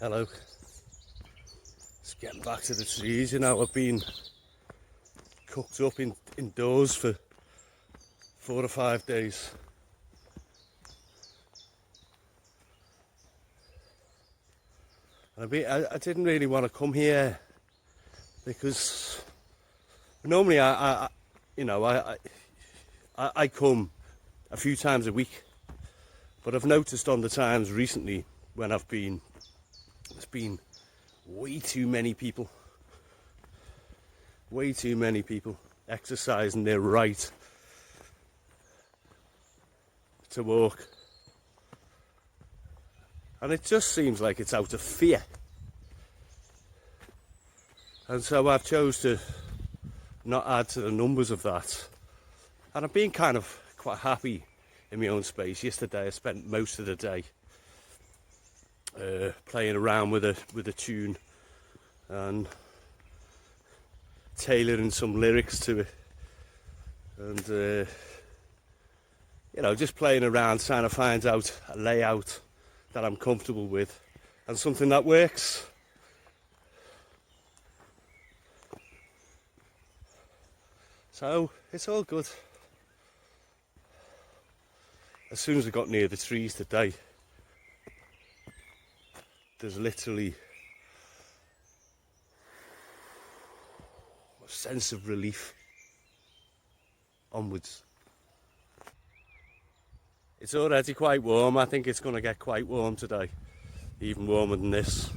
Hello. Just getting back to the trees. You know, I've been cooked up indoors for 4 or 5 days. And I didn't really want to come here because normally I come a few times a week, but I've noticed on the times recently when there's been way too many people exercising their right to walk, and it just seems like it's out of fear. And so I've chose to not add to the numbers of that, and I've been kind of quite happy in my own space. Yesterday I spent most of the day playing around with a tune and tailoring some lyrics to it, and just playing around, trying to find out a layout that I'm comfortable with and something that works. So it's all good. As soon as I got near the trees today, there's literally a sense of relief onwards. It's already quite warm. I think it's going to get quite warm today, even warmer than this.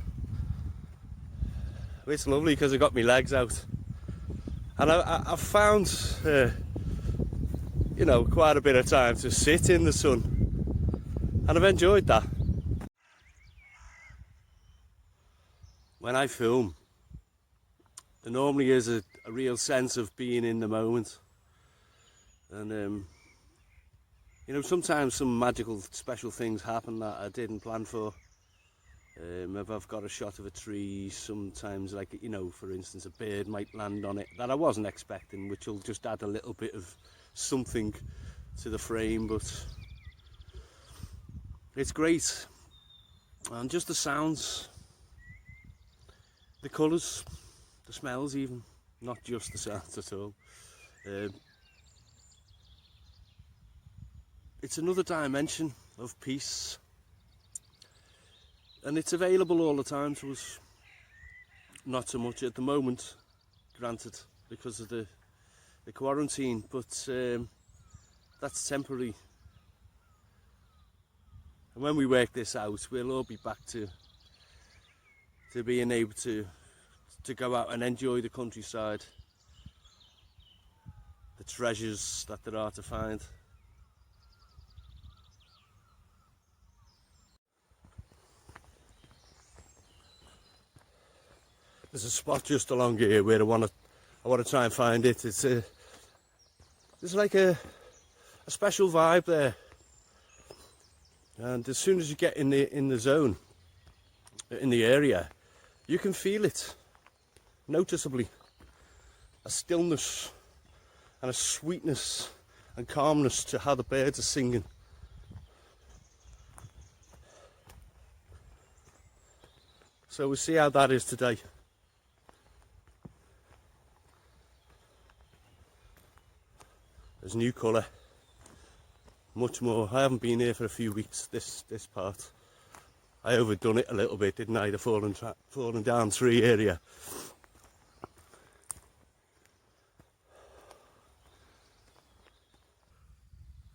It's lovely because I got my legs out, and I've found quite a bit of time to sit in the sun, and I've enjoyed that. When I film, there normally is a real sense of being in the moment, and sometimes some magical special things happen that I didn't plan for. If I've got a shot of a tree, sometimes, like, for instance, a bird might land on it that I wasn't expecting, which will just add a little bit of something to the frame. But it's great, and just the sounds, the colours, the smells, even, not just the sounds at all. It's another dimension of peace, and it's available all the time to us. Not so much at the moment, granted, because of the quarantine, but that's temporary. And when we work this out, we'll all be back to being able to go out and enjoy the countryside, the treasures that there are to find. There's a spot just along here where I want to try and find it. There's like a special vibe there, and as soon as you get in the zone, in the area, you can feel it noticeably. A stillness and a sweetness and calmness to how the birds are singing. So we'll see how that is today. There's new colour, much more. I haven't been here for a few weeks, this part. I overdone it a little bit, didn't I, the falling down tree area.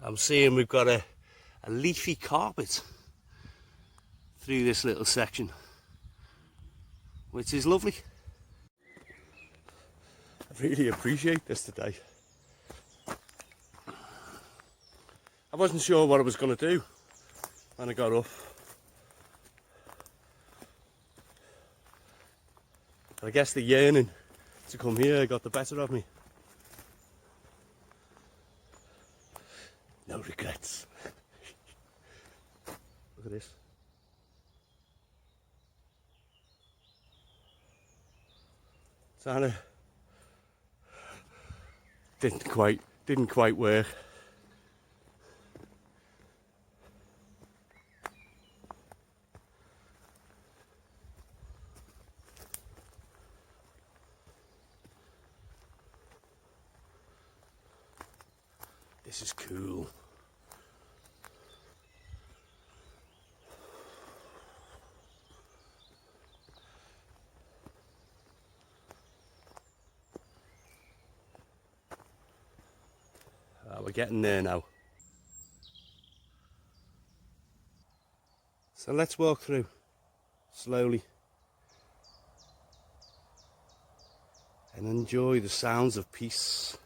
I'm seeing we've got a leafy carpet through this little section, which is lovely. I really appreciate this today. I wasn't sure what I was going to do when I got up. I guess the yearning to come here got the better of me. No regrets. Look at this. Kinda didn't quite work. This is cool. We're getting there now. So let's walk through slowly and enjoy the sounds of peace.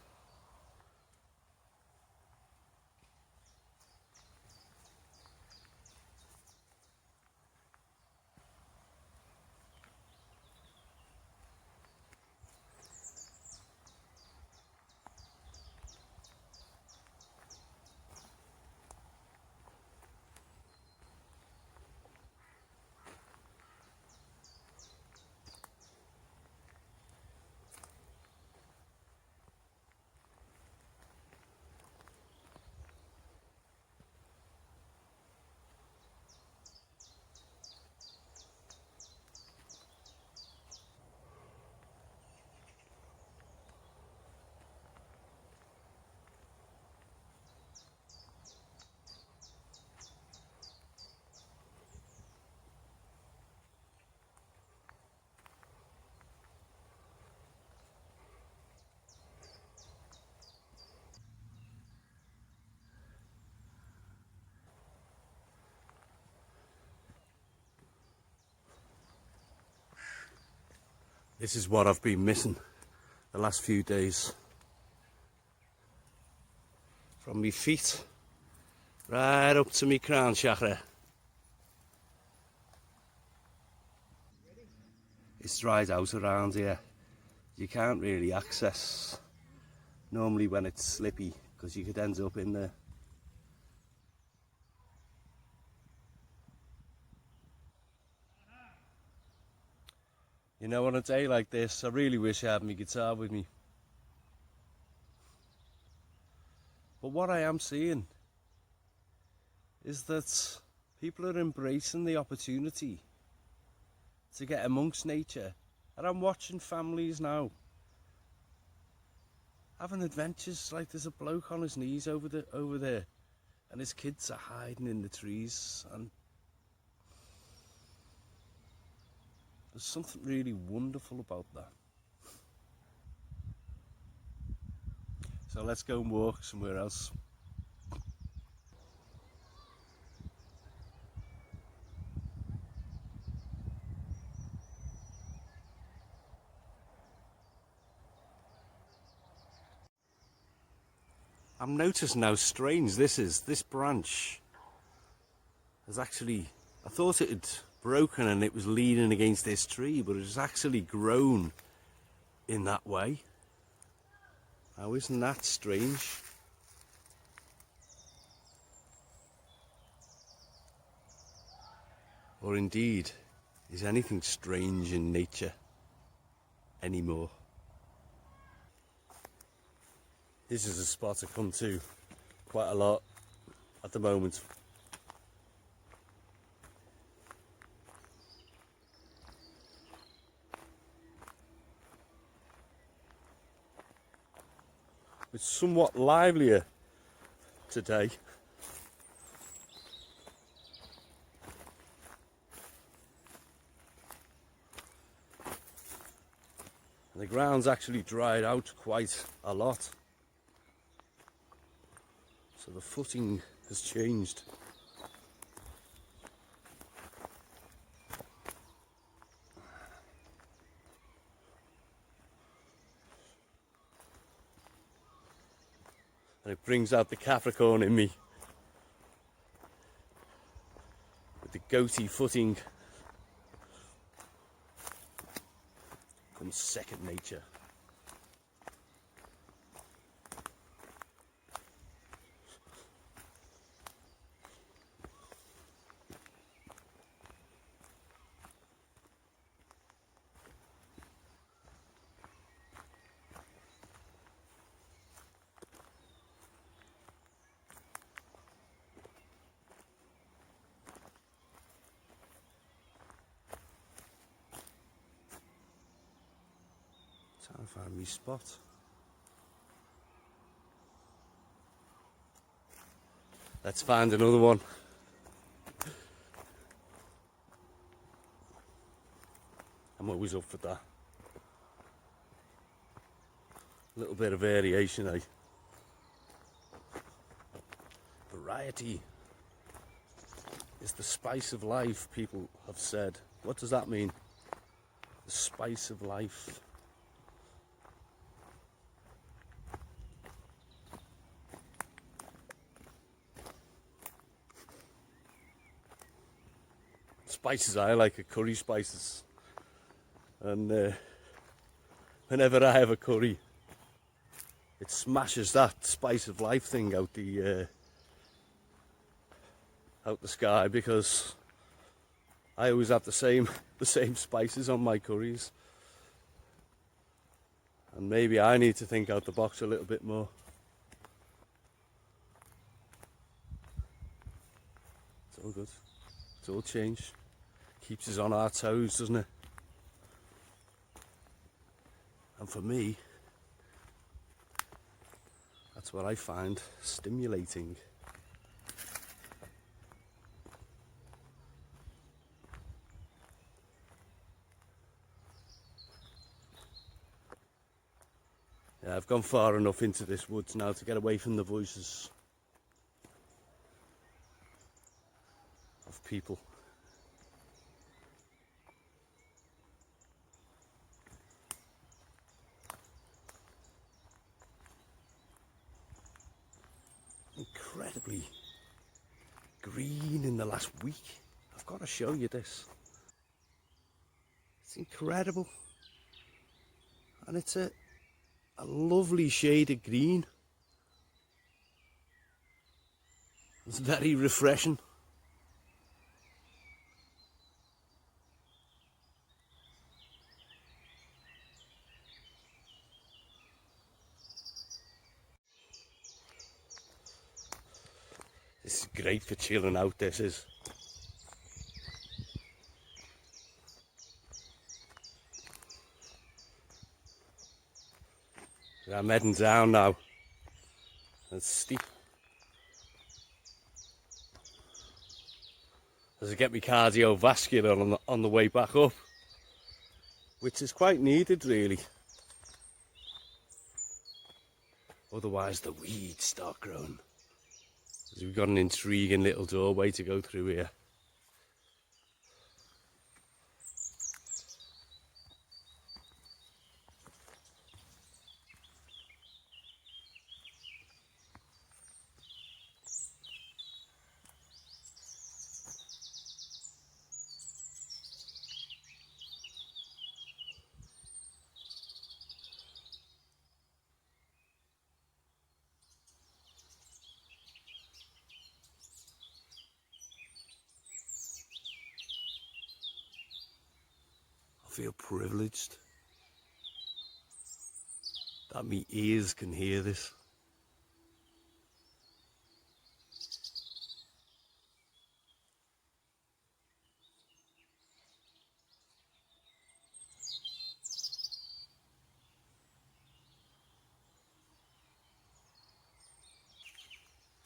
This is what I've been missing the last few days. From my feet right up to my crown chakra. It's dried out around here. You can't really access normally when it's slippy because you could end up in there. You know, on a day like this, I really wish I had my guitar with me. But what I am seeing is that people are embracing the opportunity to get amongst nature. And I'm watching families now having adventures. Like there's a bloke on his knees over there and his kids are hiding in the trees, and there's something really wonderful about that. So let's go and walk somewhere else. I'm noticing how strange this is. This branch has actually, I thought it had broken and it was leaning against this tree, but it's actually grown in that way. Now, isn't that strange? Or indeed, is anything strange in nature anymore? This is a spot I come to quite a lot at the moment. It's somewhat livelier today. And the ground's actually dried out quite a lot. So the footing has changed. And it brings out the Capricorn in me. With the goatee footing comes second nature. Trying to find me spot. Let's find another one. I'm always up for that. A little bit of variation, eh? Variety is the spice of life, people have said. What does that mean? The spice of life. Spices I like are curry spices. And whenever I have a curry, it smashes that spice of life thing out the sky, because I always have the same spices on my curries, and maybe I need to think out the box a little bit more. It's all good. It's all change. Keeps us on our toes, doesn't it? And for me, that's what I find stimulating. Yeah, I've gone far enough into this woods now to get away from the voices of people. Incredibly green in the last week. I've got to show you this. It's incredible. And it's a lovely shade of green. It's very refreshing. This is great for chilling out, this is. I'm heading down now. It's steep. As I get my cardiovascular on the way back up, which is quite needed really. Otherwise the weeds start growing. So we've got an intriguing little doorway to go through here. I feel privileged that my ears can hear this.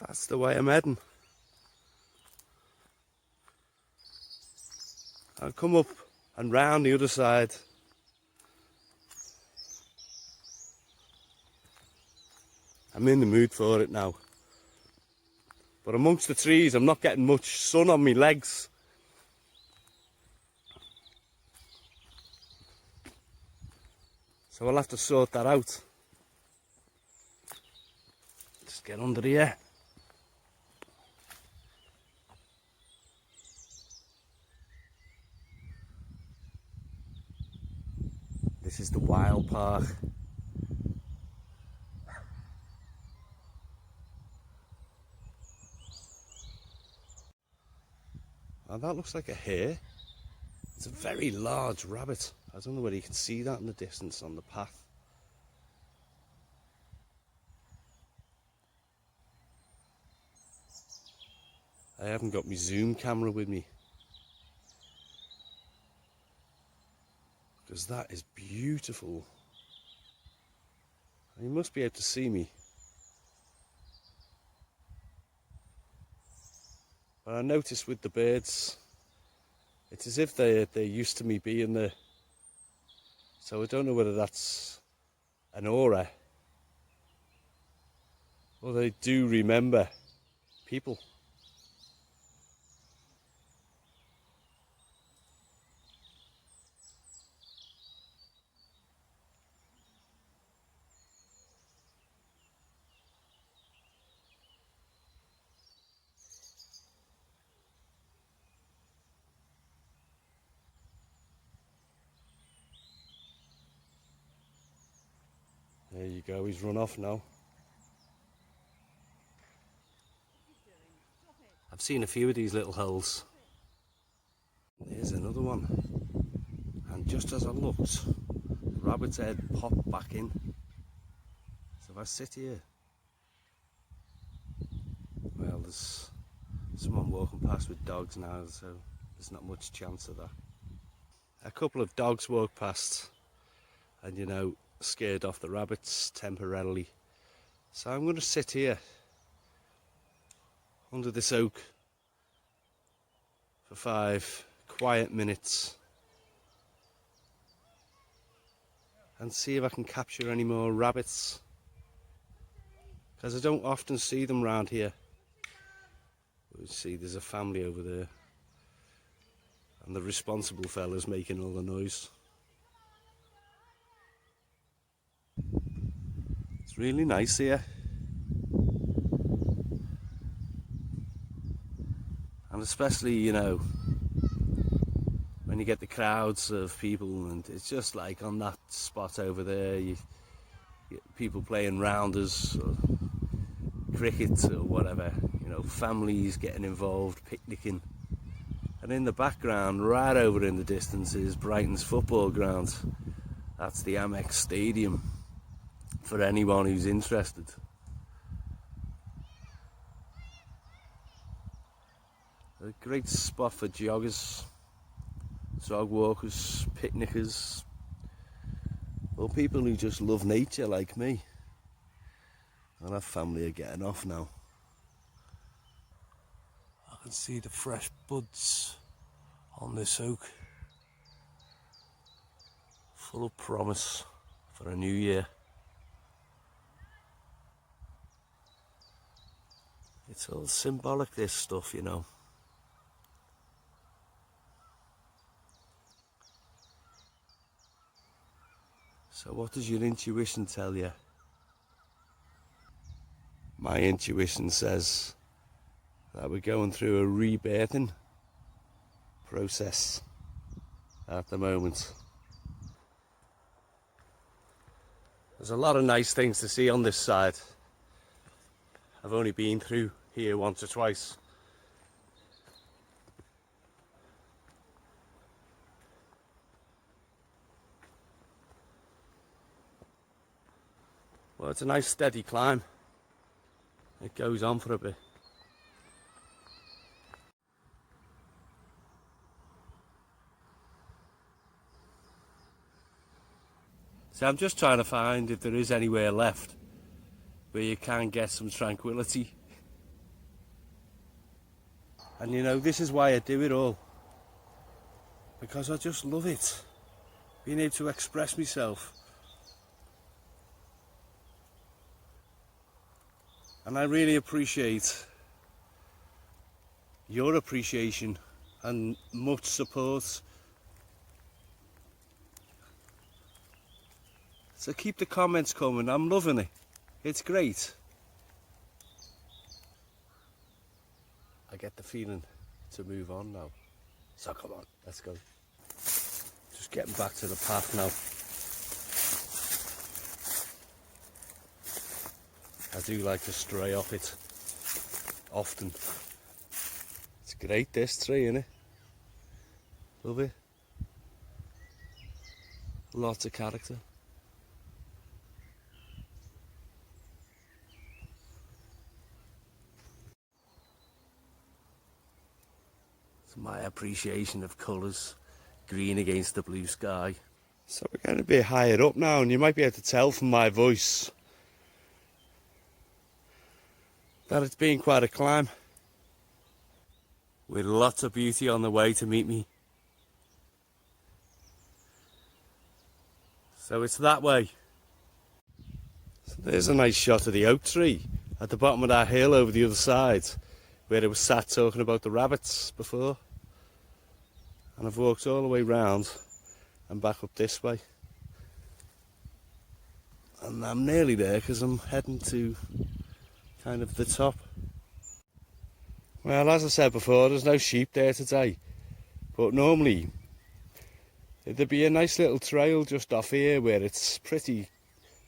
That's the way I'm heading. I'll come up and round the other side. I'm in the mood for it now. But amongst the trees, I'm not getting much sun on my legs. So I'll have to sort that out. Just get under here. This is the wild park. Oh, that looks like a hare. It's a very large rabbit. I don't know whether you can see that in the distance on the path. I haven't got my zoom camera with me, because that is beautiful. You must be able to see me. But I noticed with the birds, it's as if they're used to me being there. So I don't know whether that's an aura or they do remember people. There you go, he's run off now. I've seen a few of these little holes. There's another one. And just as I looked, the rabbit's head popped back in. So if I sit here, well, there's someone walking past with dogs now, so there's not much chance of that. A couple of dogs walked past and, you know, scared off the rabbits temporarily. So I'm going to sit here under this oak for 5 quiet minutes and see if I can capture any more rabbits, because I don't often see them around here. You see there's a family over there and the responsible fella's making all the noise. It's really nice here. And especially, you know, when you get the crowds of people, and it's just like on that spot over there, you get people playing rounders or cricket or whatever, you know, families getting involved, picnicking. And in the background, right over in the distance, is Brighton's football ground. That's the Amex Stadium, for anyone who's interested. A great spot for joggers, dog walkers, picnickers, or people who just love nature like me. And that family are getting off now. I can see the fresh buds on this oak, full of promise for a new year. It's all symbolic, this stuff, you know. So what does your intuition tell you? My intuition says that we're going through a rebirthing process at the moment. There's a lot of nice things to see on this side. I've only been through here once or twice. Well, it's a nice steady climb. It goes on for a bit. So I'm just trying to find if there is anywhere left where you can get some tranquility. And you know, this is why I do it all. Because I just love it. Being able to express myself. And I really appreciate your appreciation and much support. So keep the comments coming, I'm loving it. It's great. I get the feeling to move on now. So come on, let's go. Just getting back to the path now. I do like to stray off it often. It's great, this tree, isn't it? Love it. Lots of character. It's my appreciation of colours, green against the blue sky. So we're going to be higher up now, and you might be able to tell from my voice that it's been quite a climb. with lots of beauty on the way to meet me. So it's that way. So there's a nice shot of the oak tree at the bottom of that hill over the other side, where it was sat talking about the rabbits before. And I've walked all the way round and back up this way. And I'm nearly there because I'm heading to kind of the top. Well, as I said before, there's no sheep there today. But normally there'd be a nice little trail just off here where it's pretty.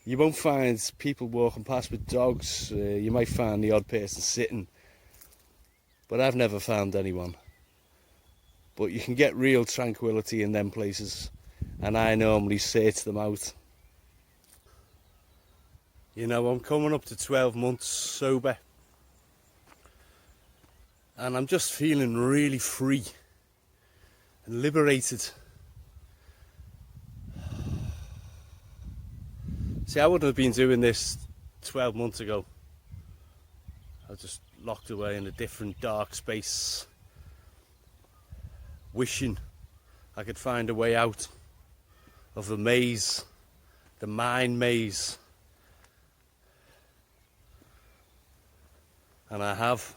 You won't find people walking past with dogs. You might find the odd person sitting. But I've never found anyone. But you can get real tranquility in them places. And I normally search them out. You know, I'm coming up to 12 months sober. And I'm just feeling really free and liberated. See, I wouldn't have been doing this 12 months ago. I was just locked away in a different dark space, wishing I could find a way out of the maze, the mind maze. And I have.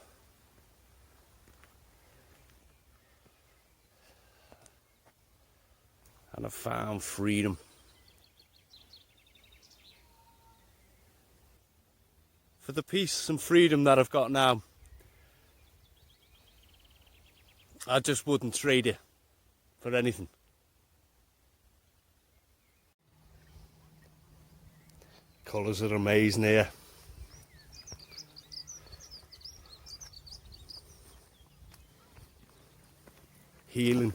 And I've found freedom. For the peace and freedom that I've got now, I just wouldn't trade it for anything. Colours are amazing here. Healing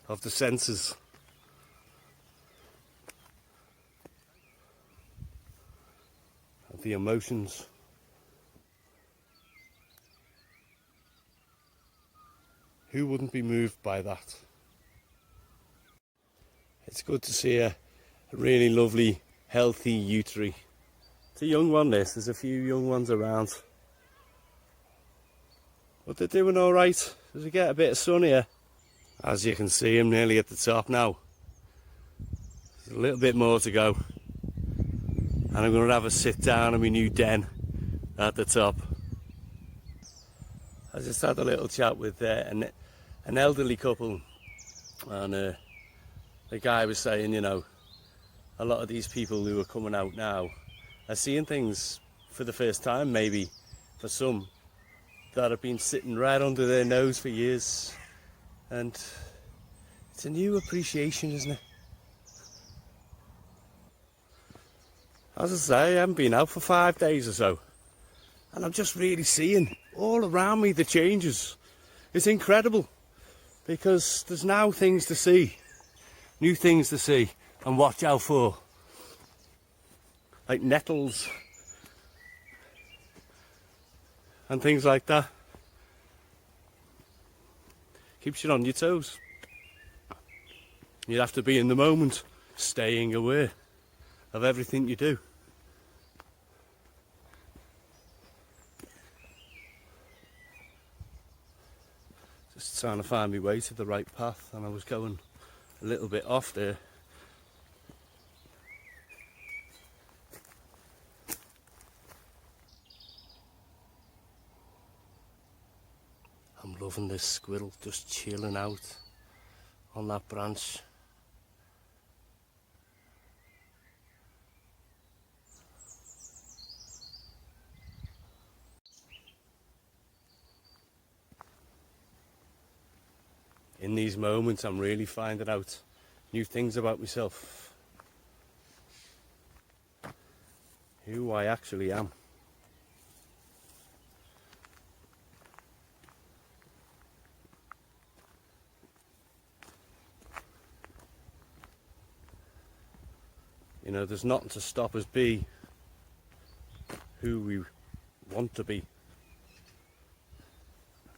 of the senses. Of the emotions. Who wouldn't be moved by that? It's good to see a really lovely, healthy yew tree. It's a young one, this. There's a few young ones around. But they're doing alright as we get a bit of sun here. As you can see, I'm nearly at the top now. There's a little bit more to go. And I'm going to have a sit down in my new den at the top. I just had a little chat with an elderly couple, and the guy was saying, you know, a lot of these people who are coming out now are seeing things for the first time, maybe for some, that have been sitting right under their nose for years. And it's a new appreciation, isn't it? As I say, I haven't been out for 5 days or so, and I'm just really seeing all around me the changes. It's incredible, because there's now things to see, new things to see and watch out for, like nettles and things like that. Keeps you on your toes. You have to be in the moment, staying aware of everything you do. Just trying to find my way to the right path, and I was going a little bit off there. I'm loving this squirrel just chilling out on that branch. In these moments, I'm really finding out new things about myself, who I actually am. You know, there's nothing to stop us be who we want to be.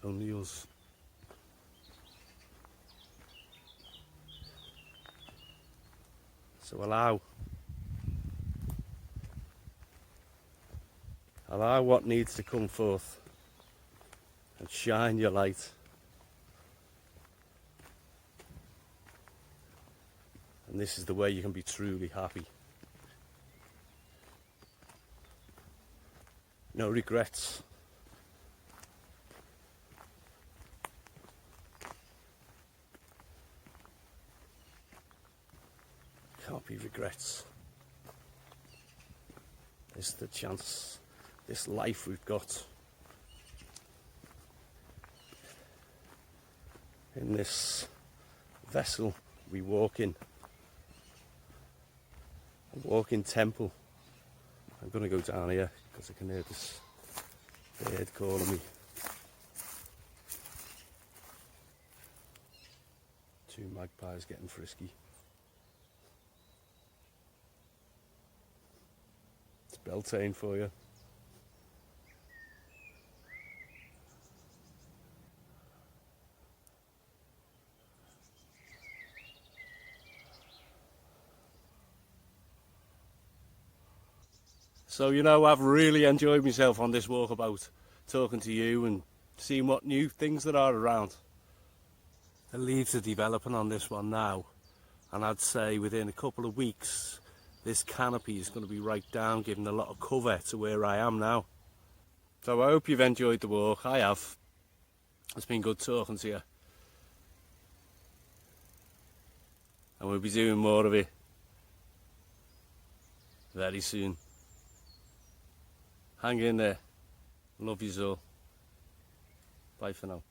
Only us. So allow what needs to come forth. Shine your light. And this is the way you can be truly happy. No regrets. Can't be regrets. This is the chance, this life we've got. In this vessel we walk in. A walking temple. I'm going to go down here because I can hear this bird calling me. Two magpies getting frisky. It's Beltane for you. So, you know, I've really enjoyed myself on this walkabout, talking to you and seeing what new things there are around. The leaves are developing on this one now, and I'd say within a couple of weeks this canopy is going to be right down, giving a lot of cover to where I am now. So I hope you've enjoyed the walk. I have. It's been good talking to you, and we'll be doing more of it very soon. Hang in there. Love you all. Bye for now.